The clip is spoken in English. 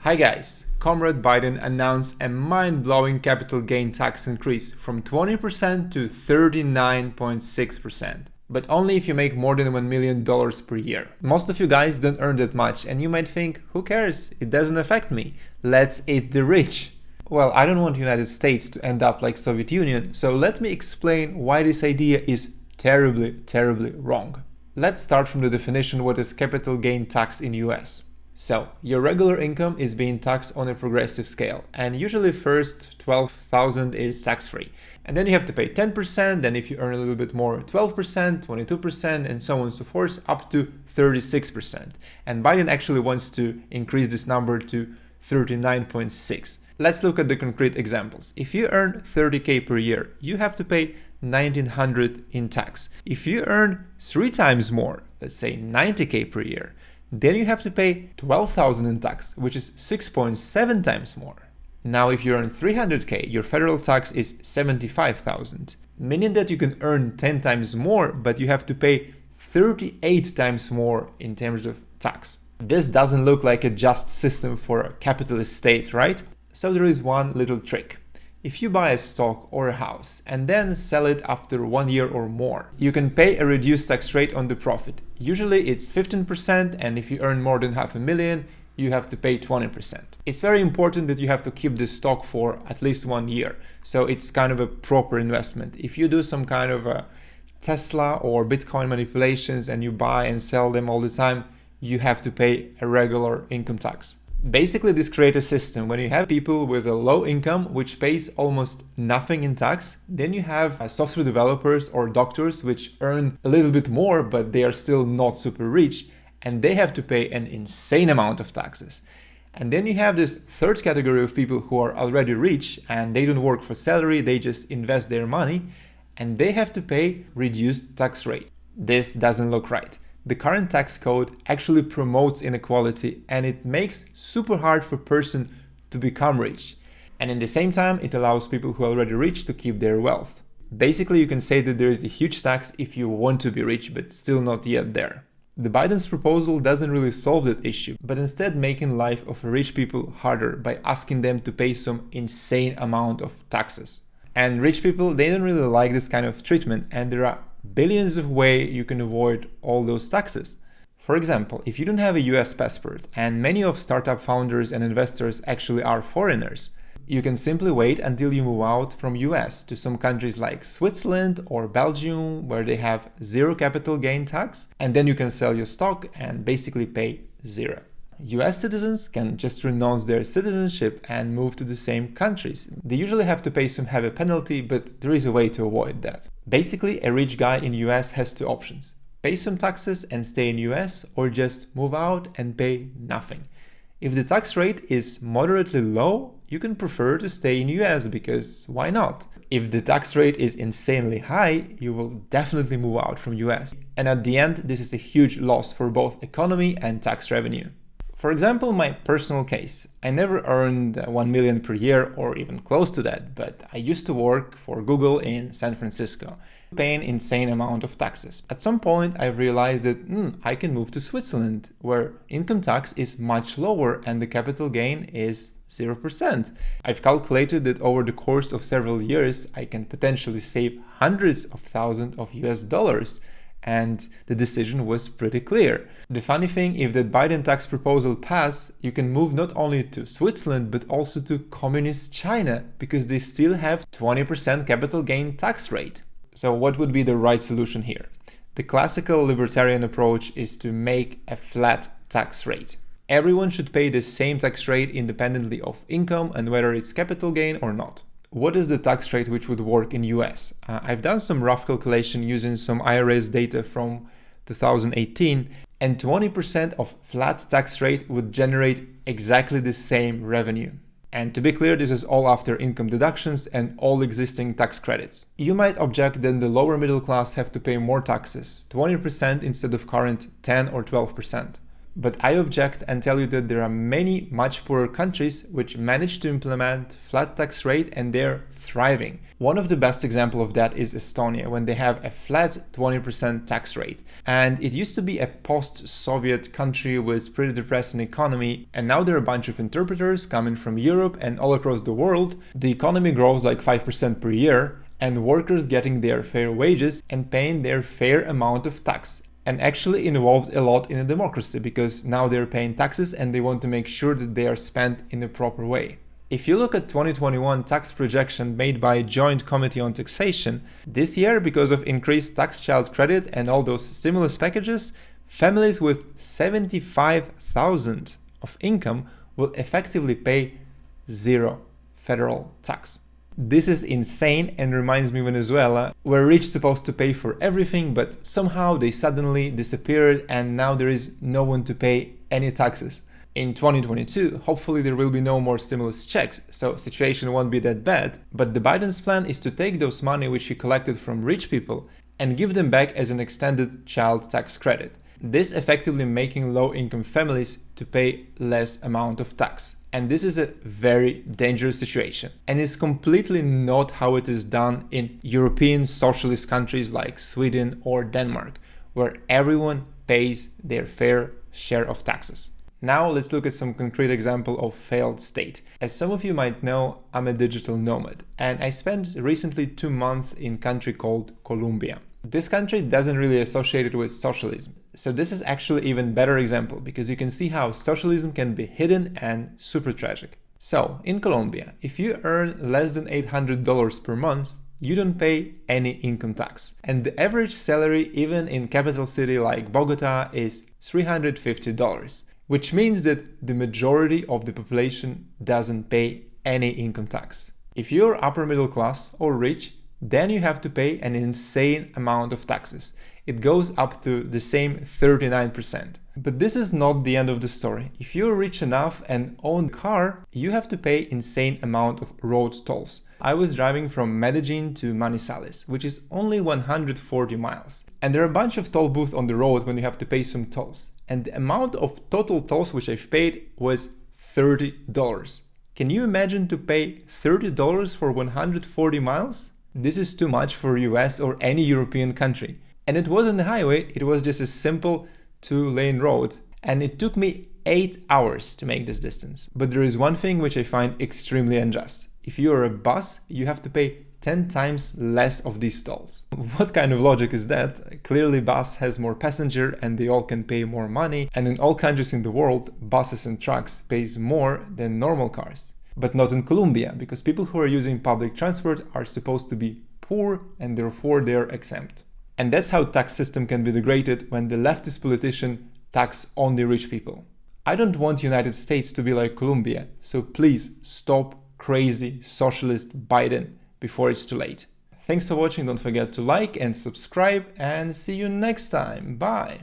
Hi guys, Comrade Biden announced a mind-blowing capital gain tax increase from 20% to 39.6%. But only if you make more than $1 million per year. Most of you guys don't earn that much and you might think, who cares? It doesn't affect me. Let's eat the rich. Well, I don't want the United States to end up like Soviet Union, so let me explain why this idea is terribly wrong. Let's start from the definition what is capital gain tax in US. So, your regular income is being taxed on a progressive scale, and usually first 12,000 is tax-free. And then you have to pay 10%, then if you earn a little bit more, 12%, 22%, and so on and so forth, up to 36%. And Biden actually wants to increase this number to 39.6. Let's look at the concrete examples. If you earn 30K per year, you have to pay $1,900 in tax. If you earn 3 times more, let's say 90K per year, then you have to pay $12,000 in tax, which is 6.7 times more. Now, if you earn 300K, your federal tax is $75,000, meaning that you can earn 10 times more, but you have to pay 38 times more in terms of tax. This doesn't look like a just system for a capitalist state, right? So there is one little trick. If you buy a stock or a house and then sell it after 1 year or more, you can pay a reduced tax rate on the profit. Usually it's 15%, and if you earn more than $500,000, you have to pay 20%. It's very important that you have to keep this stock for at least 1 year. So it's kind of a proper investment. If you do some kind of a Tesla or Bitcoin manipulations and you buy and sell them all the time, you have to pay a regular income tax. Basically, this creates a system. When you have people with a low income which pays almost nothing in tax, then you have software developers or doctors which earn a little bit more, but they are still not super rich, and they have to pay an insane amount of taxes. And then you have this third category of people who are already rich and they don't work for salary, they just invest their money, and they have to pay reduced tax rate. This doesn't look right. The current tax code actually promotes inequality and it makes super hard for a person to become rich. And in the same time, it allows people who are already rich to keep their wealth. Basically, you can say that there is a huge tax if you want to be rich, but still not yet there. The Biden's proposal doesn't really solve that issue, but instead making life of rich people harder by asking them to pay some insane amount of taxes. And rich people, they don't really like this kind of treatment, and there are billions of ways you can avoid all those taxes. For example, if you don't have a US passport, and many of startup founders and investors actually are foreigners, you can simply wait until you move out from US to some countries like Switzerland or Belgium, where they have zero capital gain tax, and then you can sell your stock and basically pay zero. US citizens can just renounce their citizenship and move to the same countries. They usually have to pay some heavy penalty, but there is a way to avoid that. Basically, a rich guy in US has 2 options. Pay some taxes and stay in US, or just move out and pay nothing. If the tax rate is moderately low, you can prefer to stay in US because why not? If the tax rate is insanely high, you will definitely move out from US. And at the end, this is a huge loss for both economy and tax revenue. For example, my personal case, I never earned 1 million per year or even close to that, but I used to work for Google in San Francisco, paying an insane amount of taxes. At some point, I realized that I can move to Switzerland, where income tax is much lower and the capital gain is 0%. I've calculated that over the course of several years, I can potentially save hundreds of thousands of US dollars. And the decision was pretty clear. The funny thing, if that Biden tax proposal passes, you can move not only to Switzerland, but also to communist China, because they still have 20% capital gain tax rate. So what would be the right solution here? The classical libertarian approach is to make a flat tax rate. Everyone should pay the same tax rate independently of income and whether it's capital gain or not. What is the tax rate which would work in US? I've done some rough calculation using some IRS data from 2018, and 20% of flat tax rate would generate exactly the same revenue. And to be clear, this is all after income deductions and all existing tax credits. You might object that the lower middle class have to pay more taxes, 20% instead of current 10 or 12%. But I object and tell you that there are many much poorer countries which manage to implement flat tax rate and they're thriving. One of the best example of that is Estonia, when they have a flat 20% tax rate. And it used to be a post-Soviet country with pretty depressing economy, and now there are a bunch of interpreters coming from Europe and all across the world. The economy grows like 5% per year, and workers getting their fair wages and paying their fair amount of tax. And actually involved a lot in a democracy, because now they're paying taxes and they want to make sure that they are spent in the proper way. If you look at 2021 tax projection made by Joint Committee on Taxation, this year, because of increased tax child credit and all those stimulus packages, families with 75,000 of income will effectively pay zero federal tax. This is insane and reminds me of Venezuela, where rich supposed to pay for everything, but somehow they suddenly disappeared and now there is no one to pay any taxes. In 2022, hopefully there will be no more stimulus checks, so situation won't be that bad, but the Biden's plan is to take those money which he collected from rich people and give them back as an extended child tax credit. This effectively making low-income families to pay less amount of tax. And this is a very dangerous situation, and it's completely not how it is done in European socialist countries like Sweden or Denmark, where everyone pays their fair share of taxes. Now let's look at some concrete example of failed state. As some of you might know, I'm a digital nomad, and I spent recently 2 months in a country called Colombia. This country doesn't really associate it with socialism. So this is actually even better example, because you can see how socialism can be hidden and super tragic. So in Colombia, if you earn less than $800 per month, you don't pay any income tax. And the average salary even in capital city like Bogota is $350, which means that the majority of the population doesn't pay any income tax. If you're upper middle class or rich, then you have to pay an insane amount of taxes. It goes up to the same 39%. But this is not the end of the story. If you're rich enough and own a car, you have to pay insane amount of road tolls. I was driving from Medellin to Manizales, which is only 140 miles. And there are a bunch of toll booths on the road when you have to pay some tolls. And the amount of total tolls which I've paid was $30. Can you imagine to pay $30 for 140 miles? This is too much for US or any European country. And it wasn't a highway, it was just a simple 2-lane road. And it took me 8 hours to make this distance. But there is one thing which I find extremely unjust. If you are a bus, you have to pay 10 times less of these tolls. What kind of logic is that? Clearly bus has more passenger and they all can pay more money. And in all countries in the world, buses and trucks pays more than normal cars. But not in Colombia, because people who are using public transport are supposed to be poor and therefore they're exempt. And that's how tax system can be degraded when the leftist politician tax only rich people. I don't want United States to be like Colombia, so please stop crazy socialist Biden before it's too late. Thanks for watching, don't forget to like and subscribe, and see you next time. Bye!